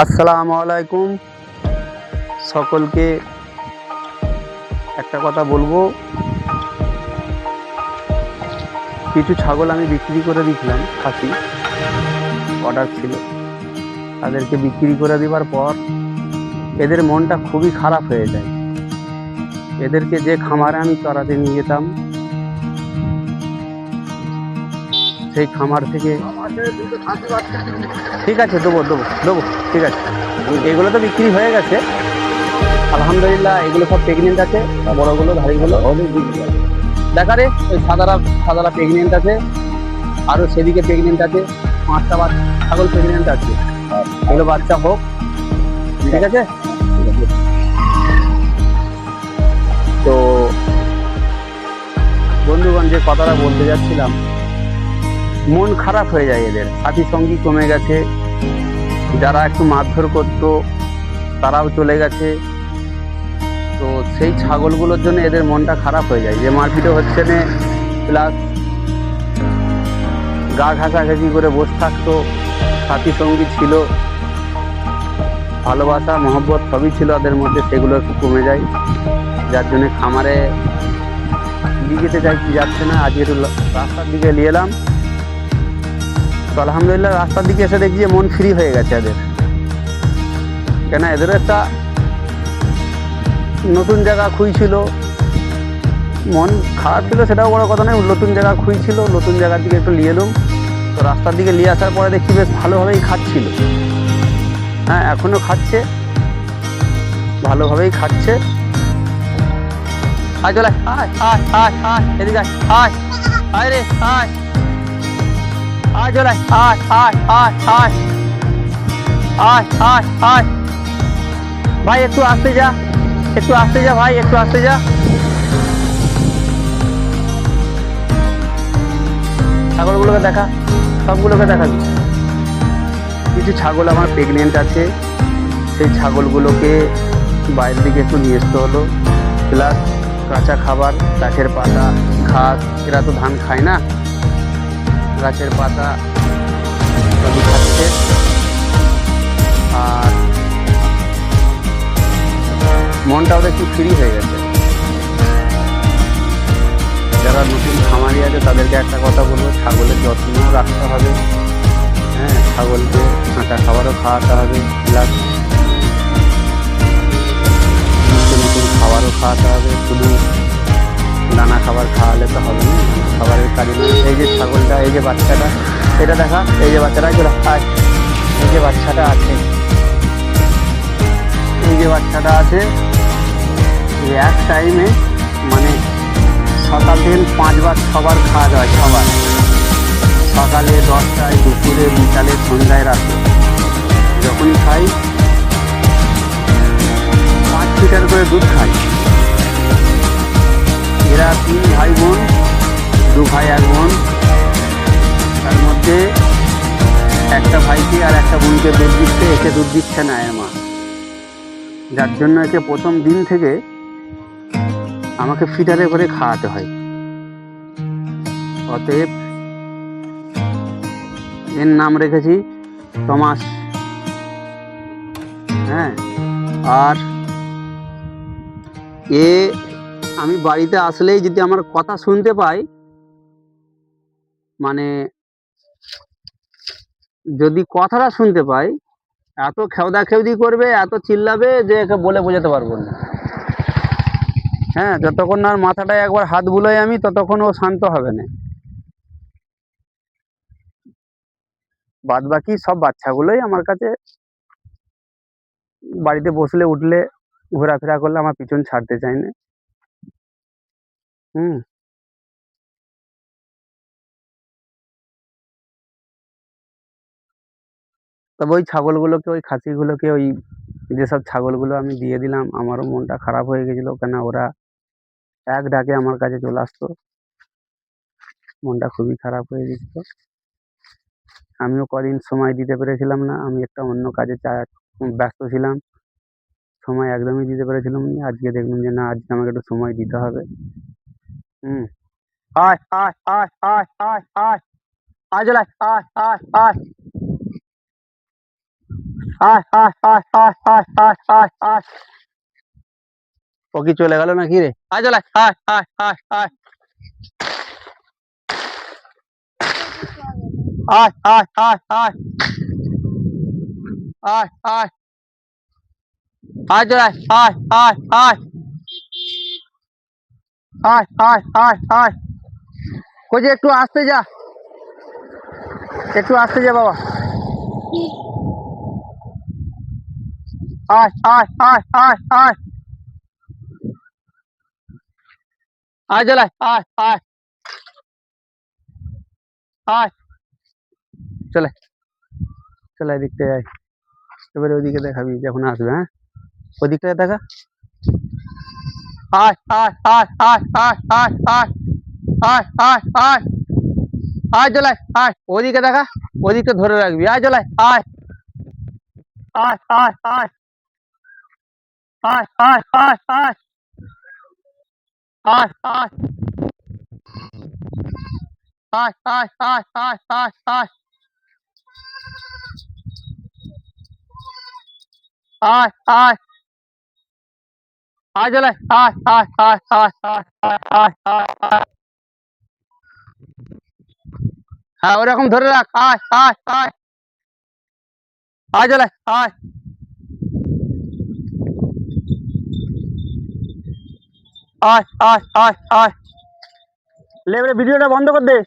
আসসালামু আলাইকুম। সকলকে একটা কথা বলবো, কিছু ছাগল আমি বিক্রি করে দিয়েছিলাম, খাসি অর্ডার ছিল। তাদেরকে বিক্রি করে দেওয়ার পর এদের মনটা খুবই খারাপ হয়ে যায়। এদেরকে যে খামারে আমি চড়াতে নিয়ে যেতাম, সেই খামার থেকে ঠিক আছে দেবো দেবো দেবো ঠিক আছে, এগুলো তো বিক্রি হয়ে গেছে আলহামদুলিল্লাহ। এগুলো সব প্রেগনেন্ট আছে, বড়গুলো ধাড়িগুলো দেখা রে, ওই সাদারা সাদারা প্রেগনেন্ট আছে, আরও সেদিকে প্রেগনেন্ট আছে, 5টা ছাগল প্রেগনেন্ট আছে। এগুলো বাচ্চা হোক, ঠিক আছে। তো বন্ধুগণ, যে কথাটা বলতে যাচ্ছিলাম, মন খারাপ হয়ে যায় এদের, সাথী সঙ্গী কমে গেছে, যারা একটু মারধর করতো তারাও চলে গেছে। তো সেই ছাগলগুলোর জন্য এদের মনটা খারাপ হয়ে যায়, যে মারপিটও হচ্ছে না, প্লাস গা ঘাঁষাঘাঁষি করে বসে থাকতো, সাথী সঙ্গী ছিল, ভালোবাসা মহব্বত সবই ছিল ওদের মধ্যে, সেগুলো একটু কমে যায়। যার জন্য খামারে নিয়ে যেতে চাইছি, যাচ্ছে না। আজকে একটু রাস্তার দিকে নিয়ে এলাম, তো আলহামদুলিল্লাহ রাস্তার দিকে এসে দেখছি যে মন ফ্রি হয়ে গেছে এদের। কেন, এদেরও একটা নতুন জায়গা খুঁজছিল, মন খারাপ ছিল সেটাও বড় কথা নয়, নতুন জায়গা খুঁজছিল, নতুন জায়গার দিকে একটু নিয়ে এলুম। তো রাস্তার দিকে নিয়ে আসার পরে দেখি বেশ ভালোভাবেই খাচ্ছিল। হ্যাঁ, এখনও খাচ্ছে, ভালোভাবেই খাচ্ছে। আয় চলে আয় আয় আয় আয়, এদিকে আয় আয় রে আয় আয়, চলে আয় আয় আয় আয় আয় আয় আয়। ভাই একটু আসতে যা, একটু আসতে যা ভাই, একটু আসতে যা। ছাগলগুলোকে দেখা, সবগুলোকে দেখাবি। কিছু ছাগল আমার প্রেগনেন্ট আছে, সেই ছাগলগুলোকে বাইরের দিকে একটু নিয়ে আসতে হলো। প্লাস কাঁচা খাবার, গাছের পাতা, ঘাস, এরা তো ধান খায় না, গাছের পাতা সবই খাচ্ছে। আর মনটা ওদের একটু ফ্রি হয়ে গেছে। যারা নতুন খামারি আছে তাদেরকে একটা কথা বলবো, ছাগলের যত্ন রাখতে হবে। হ্যাঁ, ছাগলকে কাঁচা খাবারও খাওয়াতে হবে, প্লাস নতুন খাবারও খাওয়াতে হবে। শুধু দানা খাবার খাওয়ালে তো হবে না, খাবারের কাজে নয়। এই যে ছাগলটা, এই যে বাচ্চাটা, এটা দেখা, এই যে বাচ্চাটা চলে আয়, এই যে বাচ্চাটা আছে, এই যে বাচ্চাটা আছে, এক টাইমে মানে সকাল থেকে 5 বার 6 বার খাওয়া দাওয়া, 6 বার, সকালে 10টায়, দুপুরে, বিকালে, সন্ধ্যায়, রাতে, যখনই খাই 5 লিটার করে দুধ খাই। এরা 3 ভাই বোন, 2 ভাই 1 বোন, তার মধ্যে একটা ভাইকে আর একটা বোনকে দুধ দিচ্ছে, একে দুধ দিচ্ছে না এর মা। যার জন্য একে প্রথম দিন থেকে আমাকে ফিটারে করে খাওয়াতে হয়। অতএব এর নাম রেখেছি টমাস। হ্যাঁ, আর এ আমি বাড়িতে আসলেই যদি আমার কথা শুনতে পাই, মানে যদি কথাটা শুনতে পাই, এত খেওদা খেউদি করবে, এত চিল্লাবে যে একে বলে বোঝাতে পারবো না। হ্যাঁ, যতক্ষণ না মাথাটায় একবার হাত বুলাই আমি, ততক্ষণ ও শান্ত হবে না। বাদ বাকি সব বাচ্চাগুলোই আমার কাছে, বাড়িতে বসলে উঠলে ঘোরাফেরা করলে আমার পিছন ছাড়তে চায় না। হুম। তবে ওই ছাগলগুলোকে, ওই খাসিগুলোকে, ওই যেসব ছাগলগুলো আমি দিয়ে দিলাম, আমারও মনটা খারাপ হয়ে গেছিলো। কেন, ওরা এক ডাকে আমার কাছে চলে আসতো, মনটা খুবই খারাপ হয়ে গেছিল। আমিও কদিন সময় দিতে পেরেছিলাম না, আমি একটা অন্য কাজে ব্যস্ত ছিলাম, সময় একদমই দিতে পেরেছিলাম না। আজকে দেখলাম যে না, আজকে আমাকে একটু সময় দিতে হবে। হুম। আয় আয় আয় আয় আয় আয় আয় চলে আয় আয় আয়। আয় আয় আয় আয় আয় আয় আয় আয়। ও কি চলে গেল নাকি রে? আয় চলে আয় আয় আয় আয় আয় আয় আয় আয় আয় আয় আয় চলে আয় আয় আয় আয় আয় আয় আয়। কই একটু আসতে যা, একটু আসতে যা বাবা। আয় আয় আয় আয় আয় আয় চলে আয় আয় আয় চলে চলে এদিকটা যাই। এবারে ওদিকে দেখাবি যখন আসবে। হ্যাঁ, ওদিকটায় দেখা। আয় আয় আয় আয় আয় আয় আয় আয় আয় আয় আয় চলে আয়। ওদিকে দেখা, ওদিকে ধরে রাখবি। আয় চলে আয় আয় আয় আয় আয় আয় আয় আয় আয় আয় আয় আয় আয় আয় আয় আয় আয় আয় আয় চলে আয় আয় আয় আয় আয় আয় আয় আয় আয়। হ্যাঁ, ওরকম ধরে রাখ। আয় আয় আয় আয় চলে আয় আয় আয় আয় আয়। লে এবারে ভিডিওটা বন্ধ কর দে।